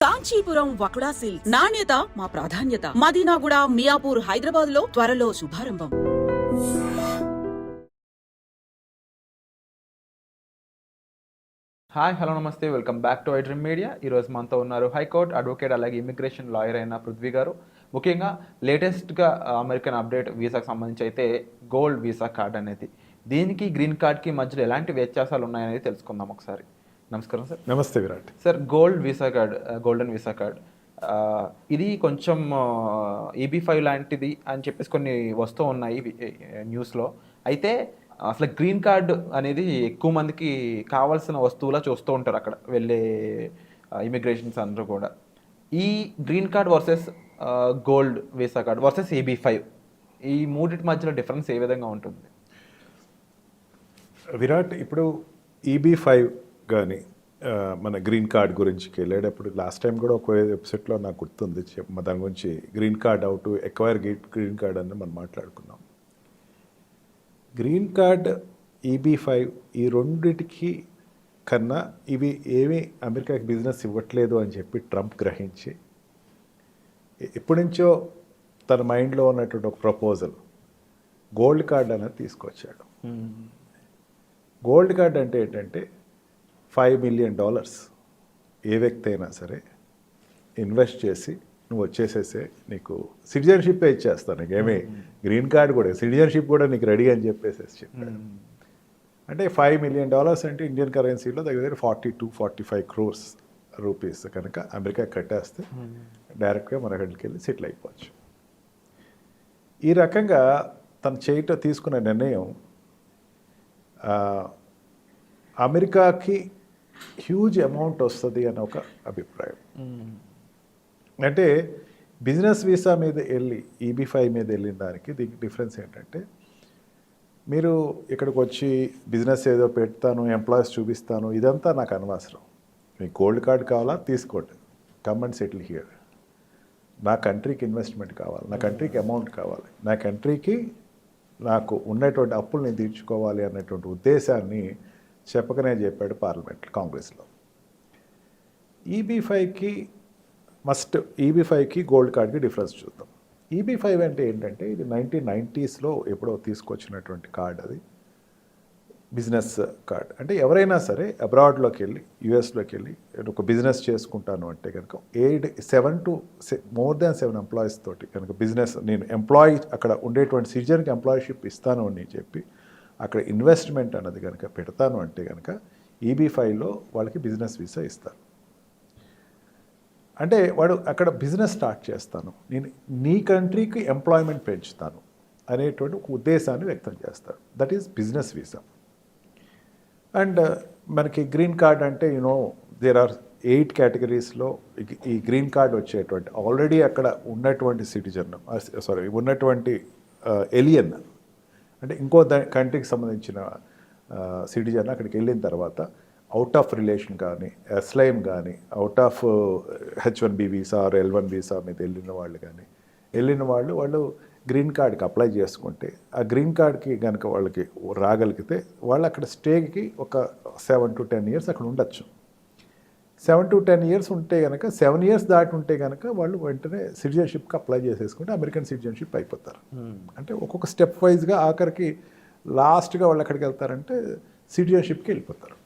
Kanchipuram వకుడా silks నాణ్యత మా ప్రాధాన్యత. మదీనాగూడ, మియాపూర్, హైదరాబాద్ లో త్వరలో శుభారంభం. హాయ్, హలో, నమస్తే, welcome back to iDream media. ఈరోజు మనతో ఉన్నారు హైకోర్టు అడ్వకేట్ అలాగే ఇమిగ్రేషన్ లాయర్ అయిన పృథ్వీ గారు. ముఖ్యంగా లేటెస్ట్గా అమెరికన్ అప్డేట్ వీసాకు సంబంధించి అయితే గోల్డ్ వీసా కార్డ్ అనేది, దీనికి గ్రీన్ కార్డ్కి మధ్యలో ఎలాంటి వ్యత్యాసాలు ఉన్నాయనేది తెలుసుకుందాం ఒకసారి. నమస్కారం సార్. నమస్తే Virat. Sir, gold visa card, golden visa card, ఇది కొంచెం EB5 లాంటిది అని చెప్పేసి కొన్ని వస్తూ ఉన్నాయి న్యూస్లో. అయితే అసలు గ్రీన్ కార్డ్ అనేది ఎక్కువ మందికి కావాల్సిన వస్తువులా చూస్తూ ఉంటారు అక్కడ వెళ్ళే ఇమిగ్రేషన్స్ అందరూ కూడా. ఈ green card versus gold visa card versus EB5, ఈ మూడింటి మధ్యలో డిఫరెన్స్ ఏ విధంగా ఉంటుంది? విరాట్, ఇప్పుడు EB5 కానీ మన గ్రీన్ కార్డ్ గురించి వెళ్ళేటప్పుడు లాస్ట్ టైం కూడా ఒక వెబ్సైట్లో నాకు గుర్తుంది, దాని గురించి green card how to acquire green card అని మనం మాట్లాడుకున్నాం. గ్రీన్ కార్డ్ EB5 ఈ రెండిటికి కన్నా ఇవి ఏమీ అమెరికాకి బిజినెస్ ఇవ్వట్లేదు అని చెప్పి ట్రంప్ గ్రహించి ఎప్పటి నుంచో తన మైండ్లో ఉన్నటువంటి ఒక ప్రపోజల్ గోల్డ్ కార్డ్ అనేది తీసుకొచ్చాడు. గోల్డ్ కార్డ్ అంటే ఏంటంటే $5 మిలియన్ ఏ వ్యక్తి అయినా సరే ఇన్వెస్ట్ చేసి నువ్వు వచ్చేసేసే నీకు సిటిజన్షిప్ ఇచ్చేస్తాను, నీకేమీ గ్రీన్ కార్డ్ కూడా సిటిజన్షిప్ కూడా నీకు రెడీ అని చెప్పేసి చెప్పాడు. అంటే $5 మిలియన్ అంటే ఇండియన్ కరెన్సీలో దగ్గర 42-45 crores రూపీస్ కనుక అమెరికా కట్టేస్తే డైరెక్ట్గా మన అక్కడికి వెళ్ళి సెటిల్ అయిపోవచ్చు. ఈ రకంగా తను తీసుకున్న నిర్ణయం అమెరికాకి హ్యూజ్ అమౌంట్ వస్తుంది అని ఒక అభిప్రాయం. అంటే బిజినెస్ వీసా మీద వెళ్ళి EB5 మీద వెళ్ళిన దానికి దీనికి డిఫరెన్స్ ఏంటంటే, మీరు ఇక్కడికి వచ్చి బిజినెస్ ఏదో పెడతాను, ఎంప్లాయీస్ చూపిస్తాను, ఇదంతా నాకు అనవసరం. మీకు గోల్డ్ కార్డ్ కావాలా తీసుకోండి, కమ్ అండ్ సెటిల్ హియర్. నా కంట్రీకి ఇన్వెస్ట్మెంట్ కావాలి, నా కంట్రీకి అమౌంట్ కావాలి, నా కంట్రీకి నాకు ఉన్నటువంటి అప్పులు నేను తీర్చుకోవాలి అన్నటువంటి ఉద్దేశాన్ని చెప్పకనే చెప్పాడు పార్లమెంట్ కాంగ్రెస్లో. EB5కి గోల్డ్ కార్డ్కి డిఫరెన్స్ చూద్దాం. EB5 అంటే ఏంటంటే ఇది 1990sలో ఎప్పుడో తీసుకొచ్చినటువంటి కార్డ్. అది బిజినెస్ కార్డ్. అంటే ఎవరైనా సరే అబ్రాడ్లోకి వెళ్ళి యూఎస్లోకి వెళ్ళి ఒక బిజినెస్ చేసుకుంటాను అంటే కనుక 7 ఎంప్లాయీస్ తోటి కనుక బిజినెస్ నేను ఎంప్లాయీ అక్కడ ఉండేటువంటి సిటిజన్కి ఎంప్లాయీషిప్ ఇస్తాను అని చెప్పి అక్కడ ఇన్వెస్ట్మెంట్ అన్నది కనుక పెడతాను అంటే కనుక EB5లో వాళ్ళకి బిజినెస్ వీసా ఇస్తారు. అంటే వాడు అక్కడ బిజినెస్ స్టార్ట్ చేస్తాను, నేను నీ కంట్రీకి ఎంప్లాయ్మెంట్ పెంచుతాను అనేటువంటి ఒక ఉద్దేశాన్ని వ్యక్తం చేస్తారు. That is business visa. And మనకి గ్రీన్ కార్డ్ అంటే దేర్ ఆర్ 8 కేటగిరీస్లో ఈ గ్రీన్ కార్డ్ వచ్చేటువంటి ఆల్రెడీ అక్కడ ఉన్నటువంటి సిటిజన్ ఉన్నటువంటి ఎలియన్ అంటే ఇంకో కంట్రీకి సంబంధించిన సిటిజన్ అక్కడికి వెళ్ళిన తర్వాత అవుట్ ఆఫ్ రిలేషన్ కానీ అస్లైమ్ కానీ out of H1B visa or L1 visa మీద వెళ్ళిన వాళ్ళు గ్రీన్ కార్డ్కి అప్లై చేసుకుంటే ఆ గ్రీన్ కార్డ్కి కనుక వాళ్ళకి రాగలిగితే వాళ్ళు అక్కడ స్టేకి ఒక 7 to 10 years అక్కడ ఉండొచ్చు. 7 to 10 years ఉంటే కనుక 7 years దాటి ఉంటే కనుక వాళ్ళు వెంటనే సిటిజన్షిప్కి అప్లై చేసేసుకుంటే అమెరికన్ సిటిజన్షిప్ అయిపోతారు. అంటే ఒక్కొక్క స్టెప్ వైజ్గా ఆఖరికి లాస్ట్గా వాళ్ళు ఎక్కడికి వెళ్తారంటే సిటిజన్షిప్కి వెళ్ళిపోతారు.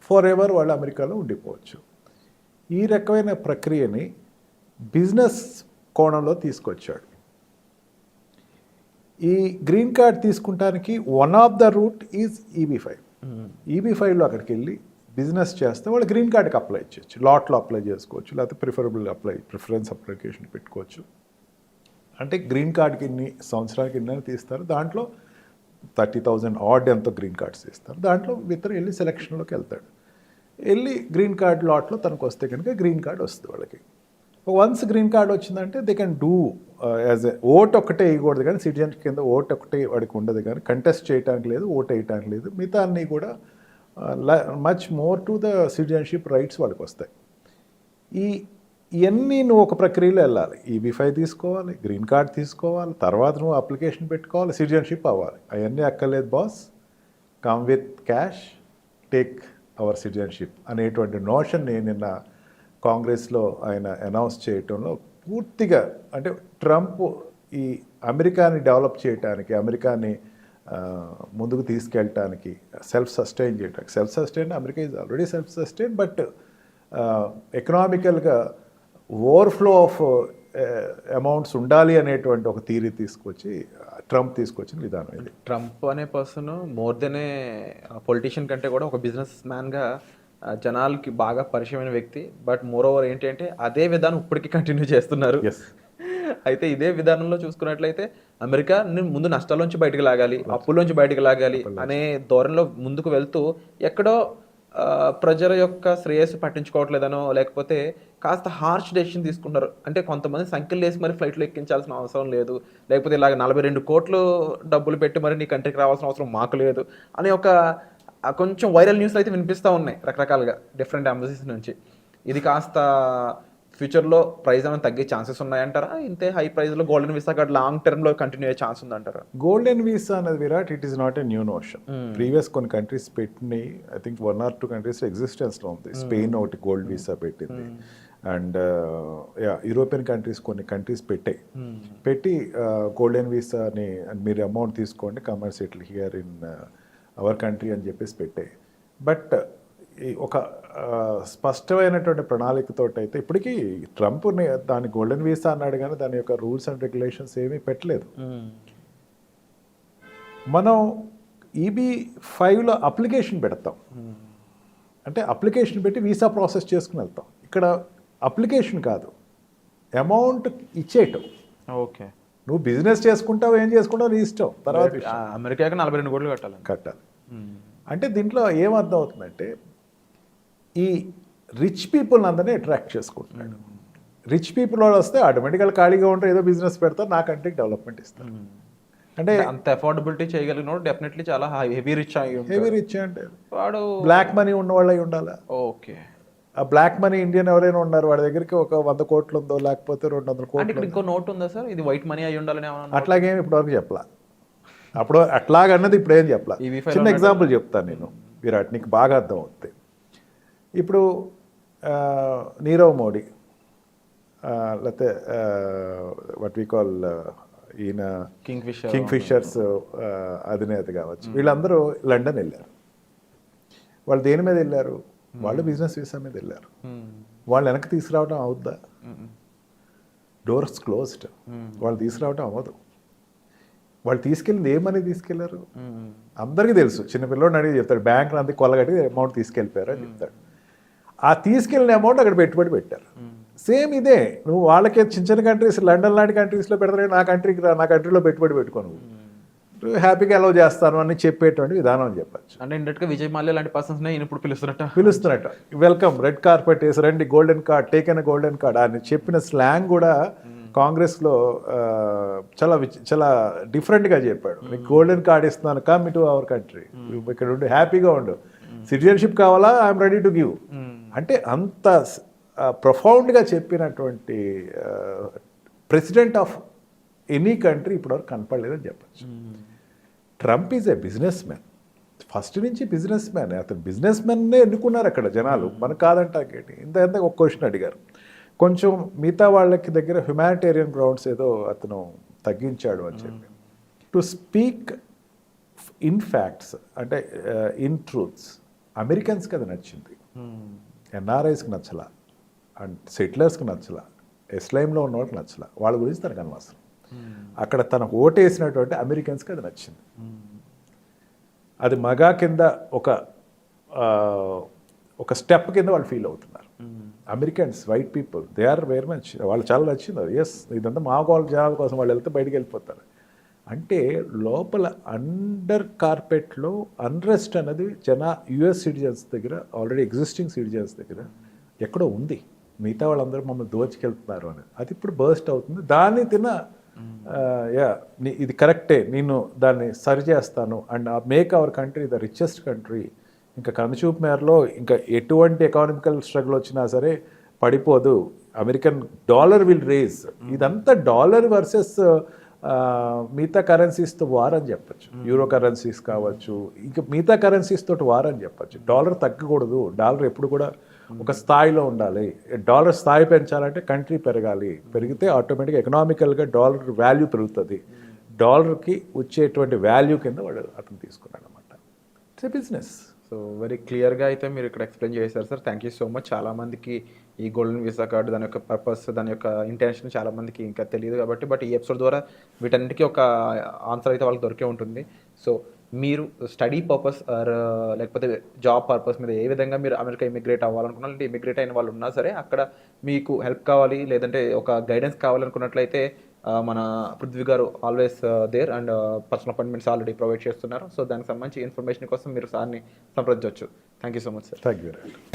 ఫర్ ఎవర్ వాళ్ళు అమెరికాలో ఉండిపోవచ్చు. ఈ రకమైన ప్రక్రియని బిజినెస్ కోణంలో తీసుకొచ్చాడు. ఈ గ్రీన్ కార్డ్ తీసుకుంటానికి one of the route is EB5. EB5లో అక్కడికి వెళ్ళి బిజినెస్ చేస్తే వాళ్ళు గ్రీన్ కార్డ్కి అప్లై చేయొచ్చు, లాట్లో అప్లై చేసుకోవచ్చు, లేకపోతే ప్రిఫరెన్స్ అప్లికేషన్ పెట్టుకోవచ్చు. అంటే గ్రీన్ కార్డ్కి సంవత్సరానికి ఇన్ని తీస్తారు, దాంట్లో 30,000 ఆడ్ ఎంతో గ్రీన్ కార్డ్స్ ఇస్తారు. దాంట్లో ఇతరు వెళ్ళి సెలక్షన్లోకి వెళ్తాడు. వెళ్ళి గ్రీన్ కార్డ్ లాట్లో తనకు వస్తే కనుక గ్రీన్ కార్డ్ వస్తుంది వాళ్ళకి. వన్స్ గ్రీన్ కార్డ్ వచ్చిందంటే they can do as a vote ఒక్కటే వేయకూడదు, కానీ సిటిజన్ కింద ఓట్ ఒకటే వాడికి ఉండదు, కానీ కంటెస్ట్ చేయడానికి లేదు, ఓట్ వేయటానికి లేదు. మిగతా అన్నీ కూడా much more to the citizenship rights వాళ్ళకి వస్తాయి. ఇవన్నీ నువ్వు ఒక ప్రక్రియలో వెళ్ళాలి. EB5 తీసుకోవాలి, గ్రీన్ కార్డ్ తీసుకోవాలి, తర్వాత నువ్వు అప్లికేషన్ పెట్టుకోవాలి, సిటిజన్షిప్ అవ్వాలి. అవన్నీ అక్కర్లేదు boss, come with cash, take our citizenship అనేటువంటి నోషన్ నేను నిన్న కాంగ్రెస్లో ఆయన అనౌన్స్ చేయటంలో పూర్తిగా అంటే ట్రంప్ ఈ అమెరికాని డెవలప్ చేయడానికి, అమెరికాని ముందుకు తీసుకెళ్ళటానికి, self sustain America is already self sustain, but ఎకనామికల్గా ఓవర్ఫ్లో ఆఫ్ అమౌంట్స్ ఉండాలి అనేటువంటి ఒక థీరీ ట్రంప్ తీసుకొచ్చిన విధానం ఇది. ట్రంప్ అనే పర్సన్ మోర్ దెన్ ఏ పొలిటీషియన్ కంటే కూడా ఒక బిజినెస్ మ్యాన్గా జనాలకి బాగా పరిచయమైన వ్యక్తి. బట్ మోర్ ఓవర్ ఏంటి అంటే అదే విధానం ఇప్పటికీ కంటిన్యూ చేస్తున్నారు. అయితే ఇదే విధానంలో చూసుకున్నట్లయితే అమెరికా ముందు నష్టాల్లోంచి బయటకు లాగాలి, అప్పుల్లోంచి బయటకు లాగాలి అనే ధోరణిలో ముందుకు వెళ్తూ ఎక్కడో ప్రజల యొక్క శ్రేయస్సు పట్టించుకోవట్లేదనో లేకపోతే కాస్త హార్ష్ డెసిషన్ తీసుకుంటారు. అంటే కొంతమంది సంఖ్యలు వేసి మరి ఫ్లైట్లో ఎక్కించాల్సిన అవసరం లేదు, లేకపోతే ఇలాగ 42 కోట్లు డబ్బులు పెట్టి మరి నీ కంట్రీకి రావాల్సిన అవసరం మాకు లేదు అనే ఒక కొంచెం వైరల్ న్యూస్లు అయితే వినిపిస్తూ ఉన్నాయి రకరకాలుగా డిఫరెంట్ ఎంబసీస్ నుంచి. ఇది కాస్త ఫ్యూచర్లో ప్రైస్ ఏమైనా తగ్గే ఛాన్సెస్ ఉన్నాయంటారా? ఇంతే హై ప్రైస్లో గోల్డెన్ వీసా కార్డ్ లాంగ్ టర్మ్లో కంటిన్యూ అయ్యే ఛాన్స్ ఉందంటారా? గోల్డెన్ వీసా అనేది Virat, it is not a new notion. Previous కొన్ని కంట్రీస్ పెట్టినాయి, ఐ థింక్ 1 or 2 కంట్రీస్ ఎగ్జిస్టెన్స్లో ఉంది. స్పెయిన్ ఒకటి గోల్డ్ వీసా పెట్టింది, అండ్ యూరోపియన్ కంట్రీస్ కొన్ని కంట్రీస్ పెట్టి గోల్డెన్ వీసాని మీరు అమౌంట్ తీసుకోండి, comers settle here in our country అని చెప్పేసి పెట్టాయి. బట్ ఒక స్పష్టమైనటువంటి ప్రణాళికతో అయితే ఇప్పటికీ ట్రంప్ దాని గోల్డెన్ వీసా అన్నాడు కానీ దాని యొక్క రూల్స్ అండ్ రెగ్యులేషన్స్ ఏమీ పెట్టలేదు. మనం EB-5లో అప్లికేషన్ పెడతాం, అంటే అప్లికేషన్ పెట్టి వీసా ప్రాసెస్ చేసుకుని వెళ్తాం. ఇక్కడ అప్లికేషన్ కాదు, అమౌంట్ ఇచ్చేయటం. ఓకే, నువ్వు బిజినెస్ చేసుకుంటావు, ఏం చేసుకుంటావు నీ ఇష్టం. తర్వాత అమెరికాకి 42 కోట్లు కట్టాలి. అంటే దీంట్లో ఏమర్థం అవుతుందంటే ఈ రిచ్ పీపుల్ని అందరినీ అట్రాక్ట్ చేసుకుంటున్నాడు. రిచ్ పీపుల్ వాళ్ళు వస్తే ఆటోమేటిక్గా ఖాళీగా ఉంటారు, ఏదో బిజినెస్ పెడతారు, నా కంట్రీకి డెవలప్మెంట్ ఇస్తారు. అంటే అంత అఫోర్డబిలిటీ చేయగలిగిన డెఫినెట్లీ చాలా హెవీ రిచ్ అంటే వాడు బ్లాక్ మనీ ఉన్న వాళ్ళు అయి ఉండాలి. ఓకే, ఆ బ్లాక్ మనీ ఇండియన్ ఎవరైనా ఉన్నారు వాడి దగ్గరికి ఒక 100 కోట్లు ఉందో లేకపోతే 200 కోట్లు. ఇంకో నోట్ ఉందా సార్, ఇది వైట్ మనీ అయి ఉండాలని? అట్లాగేమి ఇప్పటివరకు చెప్పలా. అప్పుడు అట్లాగన్నది ఇప్పుడు ఏం చెప్పలా. చిన్న ఎగ్జాంపుల్ చెప్తాను నేను విరాట్, నీకు బాగా అర్థం అవుతుంది. ఇప్పుడు నీరవ్ మోడీ, లేకపోతే వాట్ వి కాల్ ఈయన కింగ్ ఫిషర్స్ అధినేత కావచ్చు, వీళ్ళందరూ లండన్ వెళ్ళారు. వాళ్ళు దేని మీద వెళ్ళారు? వాళ్ళు బిజినెస్ వీసా మీద వెళ్ళారు. వాళ్ళు వెనక్కి తీసుకురావడం అవుద్దా? Doors closed. వాళ్ళు తీసుకురావడం అవ్వదు. వాళ్ళు తీసుకెళ్ళింది ఏమని తీసుకెళ్లారు అందరికీ తెలుసు. చిన్నపిల్లోడిని అడిగి చెప్తాడు, బ్యాంక్ అంతా కొల్లగట్టి అమౌంట్ తీసుకెళ్ళిపోయారు అని చెప్తాడు. ఆ తీసుకెళ్ళిన అమౌంట్ అక్కడ పెట్టుబడి పెట్టారు. సేమ్ ఇదే, నువ్వు వాళ్ళకే చిన్న చిన్న కంట్రీస్, లండన్ లాంటి కంట్రీస్లో పెడతారు, నా కంట్రీకి రా, నా కంట్రీలో పెట్టుబడి పెట్టుకో, నువ్వు హ్యాపీగా అలౌ చేస్తాను అని చెప్పేటువంటి విధానం అని చెప్పచ్చు. అంటే ఇండైరెక్ట్గా విజయ్ మాల్యా లాంటి పర్సన్స్ ఇప్పుడు పిలుస్తున్నట్టు వెల్కమ్, రెడ్ కార్పెట్ వేసి రండి, golden card, taken golden card అని చెప్పిన స్లాంగ్ కూడా కాంగ్రెస్లో చాలా డిఫరెంట్గా చెప్పాడు. నీకు గోల్డెన్ కార్డ్ ఇస్తున్నాను, కమ్ టు అవర్ కంట్రీ, ఇక్కడ ఉండి హ్యాపీగా ఉండు, సిటిజన్షిప్ కావాలా, ఐఎమ్ రెడీ టు గివ్. అంటే అంత ప్రొఫౌండ్గా చెప్పినటువంటి ప్రెసిడెంట్ ఆఫ్ ఎనీ కంట్రీ ఇప్పటివరకు కనపడలేదని చెప్పచ్చు. Trump is a business man, first నుంచి బిజినెస్ మ్యాన్. అతను బిజినెస్ మ్యాన్నే ఎన్నుకున్నారు అక్కడ జనాలు, మనకు కాదంటాకేంటి. ఇంత ఒక క్వశ్చన్ అడిగారు, కొంచెం మిగతా వాళ్ళకి దగ్గర హ్యుమానిటేరియన్ గ్రౌండ్స్ ఏదో అతను తగ్గించాడు అని చెప్పి. టు స్పీక్ ఇన్ ఫ్యాక్ట్స్ అంటే ఇన్ ట్రూత్స్, అమెరికన్స్కి అది నచ్చింది, ఎన్ఆర్ఐస్కి నచ్చలా, అండ్ సెటిలర్స్కి నచ్చలా, ఎస్లైమ్లో ఉన్న వాళ్ళకి నచ్చలా, వాళ్ళ గురించి తనకు అనవసరం. అక్కడ తనకు ఓటేసినటువంటి అమెరికన్స్కి అది నచ్చింది. అది మగా కింద ఒక స్టెప్ కింద వాళ్ళు ఫీల్ అవుతున్నారు. Americans, white people, they are very much, వాళ్ళు చాలా నచ్చింది అది. ఎస్, ఇదంతా మా వాళ్ళ జనాల కోసం వాళ్ళు వెళ్తే బయటికి వెళ్ళిపోతారు. అంటే లోపల అండర్ కార్పెట్లో అన్రెస్ట్ అనేది యుఎస్ సిటిజన్స్ దగ్గర, ఆల్రెడీ ఎగ్జిస్టింగ్ సిటిజన్స్ దగ్గర ఎక్కడో ఉంది. మిగతా వాళ్ళందరూ మమ్మల్ని దోచుకెళ్తున్నారు అనేది అది ఇప్పుడు బర్స్ట్ అవుతుంది. దాన్ని ఇది కరెక్టే, నేను దాన్ని సరి చేస్తాను and make our country the richest country. ఇంకా కనుచూపు మేరలో ఇంకా ఎటువంటి ఎకానమికల్ స్ట్రగుల్ వచ్చినా సరే పడిపోదు, అమెరికన్ డాలర్ విల్ రేజ్. ఇదంతా డాలర్ వర్సెస్ మిగతా కరెన్సీస్తో వార్ అని చెప్పచ్చు. యూరో కరెన్సీస్ కావచ్చు, ఇంకా మిగతా కరెన్సీస్ తోటి వార్ అని చెప్పచ్చు. డాలర్ తగ్గకూడదు, డాలర్ ఎప్పుడు కూడా ఒక స్థాయిలో ఉండాలి. డాలర్ స్థాయి పెంచాలంటే కంట్రీ పెరగాలి, పెరిగితే ఆటోమేటిక్గా ఎకనామికల్గా డాలర్ వాల్యూ పెరుగుతుంది. డాలర్కి వచ్చేటువంటి వాల్యూ కింద వాడు అతను తీసుకున్నాడు అనమాట. It's a business. So very క్లియర్గా అయితే మీరు ఇక్కడ ఎక్స్ప్లెయిన్ చేశారు sir. Thank you so much. చాలామందికి ఈ గోల్డెన్ వీసా కార్డు దాని యొక్క పర్పస్, దాని యొక్క ఇంటెన్షన్ చాలామందికి ఇంకా తెలియదు కాబట్టి, బట్ ఈ ఎపిసోడ్ ద్వారా వీటన్నిటికీ ఒక ఆన్సర్ అయితే వాళ్ళకి దొరికే ఉంటుంది. సో మీరు స్టడీ పర్పస్ ఆర్ లేకపోతే జాబ్ పర్పస్ మీద ఏ విధంగా మీరు అమెరికా ఇమిగ్రేట్ అవ్వాలనుకున్నా, లేదంటే ఇమిగ్రేట్ అయిన వాళ్ళు ఉన్నా సరే అక్కడ మీకు హెల్ప్ కావాలి లేదంటే ఒక గైడెన్స్ కావాలనుకున్నట్లయితే మన పృథ్వీ గారు always there and personal appointments already provide చేస్తున్నారు. సో దానికి సంబంధించి ఇన్ఫర్మేషన్ కోసం మీరు సార్ని సంప్రదించవచ్చు. Thank you so much sir. Thank you very much.